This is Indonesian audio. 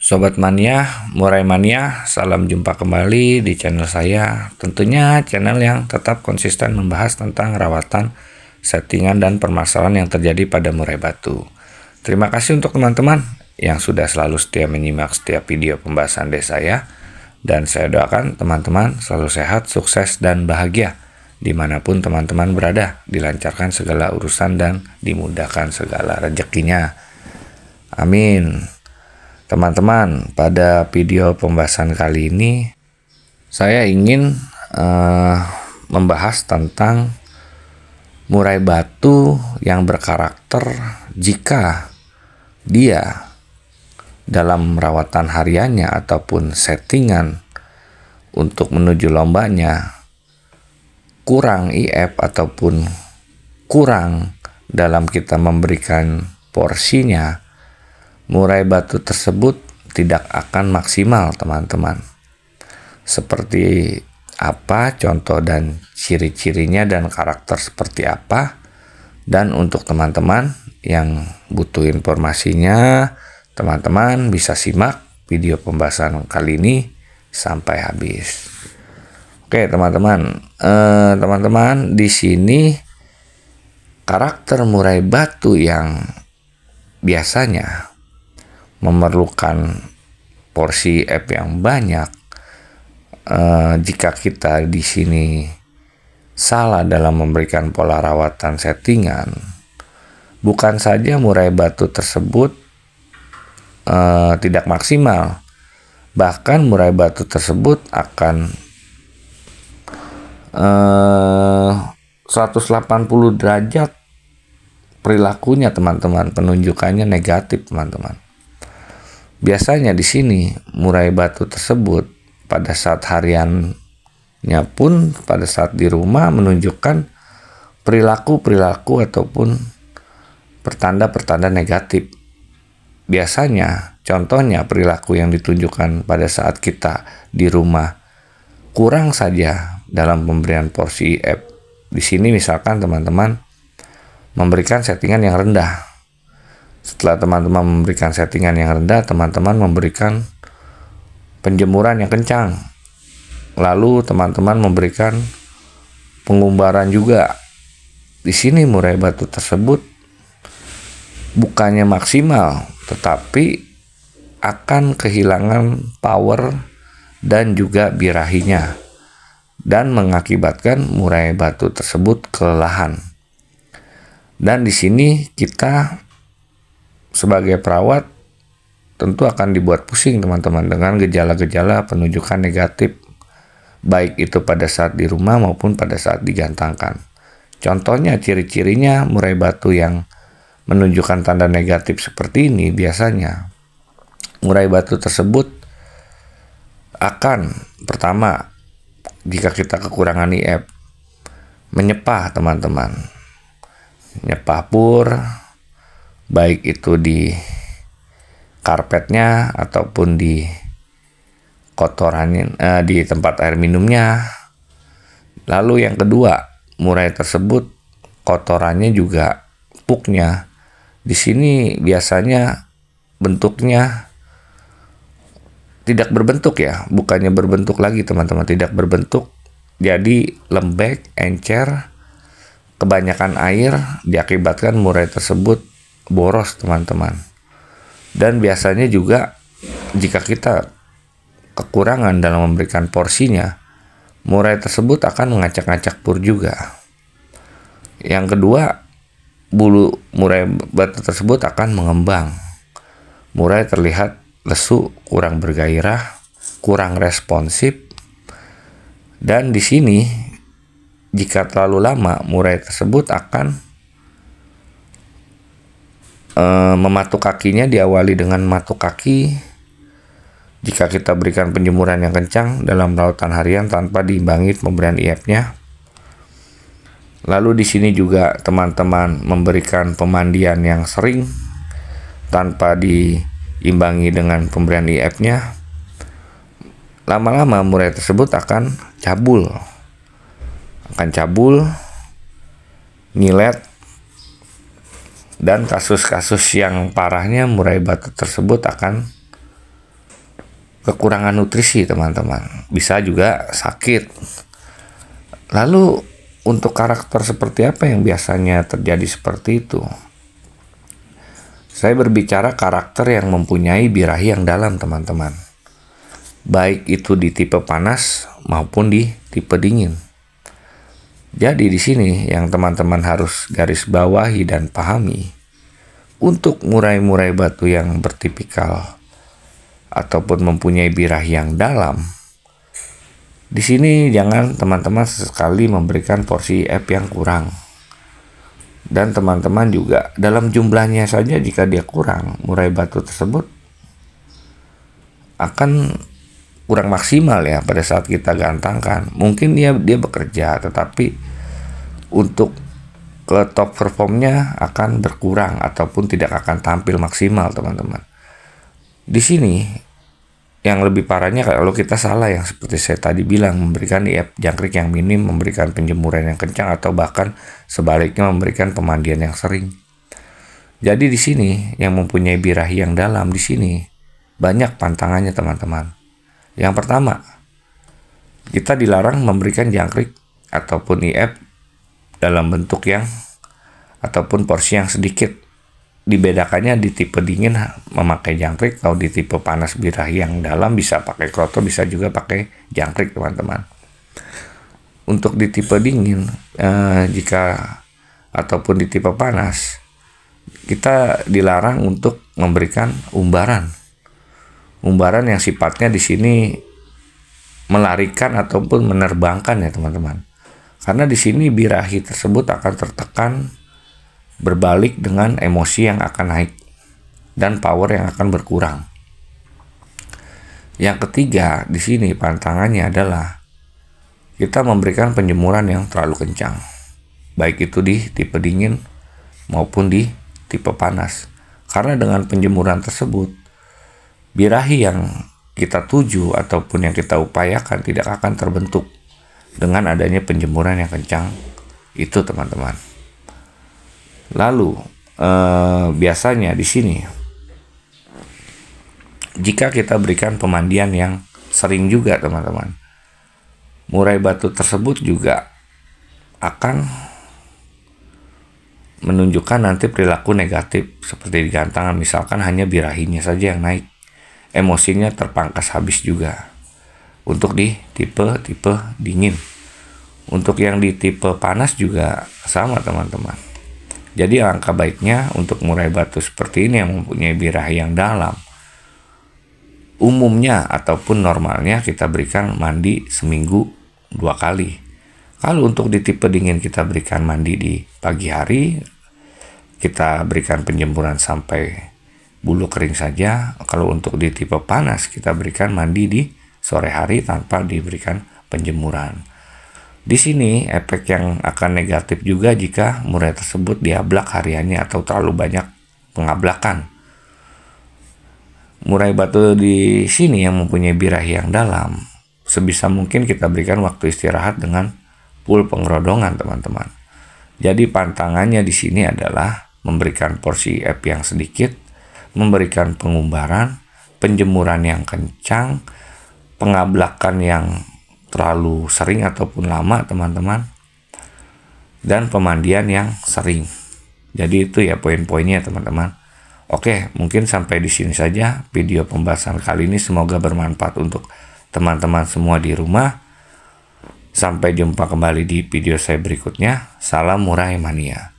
Sobat Mania, Murai Mania, salam jumpa kembali di channel saya. Tentunya channel yang tetap konsisten membahas tentang rawatan, settingan, dan permasalahan yang terjadi pada murai batu. Terima kasih untuk teman-teman yang sudah selalu setia menyimak setiap video pembahasan dari saya. Dan saya doakan teman-teman selalu sehat, sukses, dan bahagia dimanapun teman-teman berada, dilancarkan segala urusan dan dimudahkan segala rezekinya. Amin. Teman-teman, pada video pembahasan kali ini saya ingin membahas tentang murai batu yang berkarakter jika dia dalam rawatan hariannya ataupun settingan untuk menuju lombanya kurang IF ataupun kurang dalam kita memberikan porsinya, murai batu tersebut tidak akan maksimal, teman-teman. Seperti apa contoh dan ciri-cirinya dan karakter seperti apa, dan untuk teman-teman yang butuh informasinya, teman-teman bisa simak video pembahasan kali ini sampai habis. Oke, teman-teman, di sini karakter murai batu yang biasanya memerlukan porsi F yang banyak, jika kita di sini salah dalam memberikan pola rawatan settingan, bukan saja murai batu tersebut tidak maksimal, bahkan murai batu tersebut akan 180 derajat perilakunya, teman-teman, penunjukannya negatif, teman-teman. Biasanya di sini murai batu tersebut pada saat hariannya pun pada saat di rumah menunjukkan perilaku-perilaku ataupun pertanda-pertanda negatif. Biasanya contohnya perilaku yang ditunjukkan pada saat kita di rumah kurang saja dalam pemberian porsi IF. Di sini misalkan teman-teman memberikan settingan yang rendah. Setelah teman-teman memberikan settingan yang rendah, teman-teman memberikan penjemuran yang kencang. Lalu teman-teman memberikan pengumbaran juga. Di sini murai batu tersebut bukannya maksimal, tetapi akan kehilangan power dan juga birahinya, dan mengakibatkan murai batu tersebut kelelahan. Dan di sini kita sebagai perawat tentu akan dibuat pusing, teman-teman, dengan gejala-gejala penunjukan negatif, baik itu pada saat di rumah maupun pada saat digantangkan. Contohnya, ciri-cirinya murai batu yang menunjukkan tanda negatif seperti ini, biasanya murai batu tersebut akan, pertama, jika kita kekurangan IF, menyepah, teman-teman. Menyepah pur, baik itu di karpetnya ataupun di kotorannya, di tempat air minumnya. Lalu yang kedua, murai tersebut kotorannya juga puknya. Di sini biasanya bentuknya tidak berbentuk ya, bukannya berbentuk lagi, teman-teman, tidak berbentuk, jadi lembek, encer, kebanyakan air diakibatkan murai tersebut boros, teman-teman. Dan biasanya juga jika kita kekurangan dalam memberikan porsinya, murai tersebut akan mengacak-ngacak pur juga. Yang kedua, bulu murai batu tersebut akan mengembang. Murai terlihat lesu, kurang bergairah, kurang responsif. Dan di sini jika terlalu lama, murai tersebut akan mematuk kakinya, diawali dengan matuk kaki. Jika kita berikan penjemuran yang kencang dalam rawatan harian tanpa diimbangi pemberian IF-nya. Lalu di sini juga teman-teman memberikan pemandian yang sering tanpa diimbangi dengan pemberian IF-nya. Lama-lama murai tersebut akan cabul. Nyilet, dan kasus-kasus yang parahnya murai batu tersebut akan kekurangan nutrisi teman-teman, bisa juga sakit. Lalu untuk karakter seperti apa yang biasanya terjadi seperti itu? Saya berbicara karakter yang mempunyai birahi yang dalam teman-teman, baik itu di tipe panas maupun di tipe dingin. Jadi di sini yang teman-teman harus garis bawahi dan pahami, untuk murai-murai batu yang bertipikal ataupun mempunyai birahi yang dalam, di sini jangan teman-teman sesekali memberikan porsi F yang kurang. Dan teman-teman juga dalam jumlahnya saja jika dia kurang, murai batu tersebut akan kurang maksimal ya pada saat kita gantangkan. Mungkin dia bekerja, tetapi untuk ke top performnya akan berkurang ataupun tidak akan tampil maksimal teman-teman. Di sini yang lebih parahnya kalau kita salah yang seperti saya tadi bilang, memberikan IF jangkrik yang minim, memberikan penjemuran yang kencang, atau bahkan sebaliknya memberikan pemandian yang sering. Jadi di sini yang mempunyai birahi yang dalam di sini banyak pantangannya teman-teman. Yang pertama, kita dilarang memberikan jangkrik ataupun IF dalam bentuk yang ataupun porsi yang sedikit. Dibedakannya di tipe dingin memakai jangkrik, kalau di tipe panas birahi yang dalam bisa pakai kroto, bisa juga pakai jangkrik teman-teman. Untuk di tipe dingin jika ataupun di tipe panas, kita dilarang untuk memberikan umbaran yang sifatnya di sini melarikan ataupun menerbangkan ya teman-teman. Karena di sini birahi tersebut akan tertekan, berbalik dengan emosi yang akan naik dan power yang akan berkurang. Yang ketiga, di sini pantangannya adalah kita memberikan penjemuran yang terlalu kencang, baik itu di tipe dingin maupun di tipe panas. Karena dengan penjemuran tersebut, birahi yang kita tuju ataupun yang kita upayakan tidak akan terbentuk dengan adanya penjemuran yang kencang itu teman-teman. Lalu biasanya di sini jika kita berikan pemandian yang sering juga teman-teman, murai batu tersebut juga akan menunjukkan nanti perilaku negatif seperti di gantangan, misalkan hanya birahinya saja yang naik, emosinya terpangkas habis juga. Untuk di tipe dingin, untuk yang di tipe panas juga sama teman-teman. Jadi alangkah baiknya untuk murai batu seperti ini yang mempunyai birahi yang dalam, umumnya ataupun normalnya kita berikan mandi seminggu 2 kali. Kalau untuk di tipe dingin kita berikan mandi di pagi hari, kita berikan penjemuran sampai bulu kering saja. Kalau untuk di tipe panas kita berikan mandi di sore hari tanpa diberikan penjemuran. Di sini efek yang akan negatif juga jika murai tersebut diablak hariannya atau terlalu banyak pengablakan. Murai batu di sini yang mempunyai birahi yang dalam, sebisa mungkin kita berikan waktu istirahat dengan full pengerodongan teman-teman. Jadi pantangannya di sini adalah memberikan porsi F yang sedikit, memberikan pengumbaran, penjemuran yang kencang, pengablakan yang terlalu sering ataupun lama teman-teman, dan pemandian yang sering. Jadi itu ya poin-poinnya teman-teman. Oke, mungkin sampai di sini saja video pembahasan kali ini, semoga bermanfaat untuk teman-teman semua di rumah. Sampai jumpa kembali di video saya berikutnya. Salam murai mania.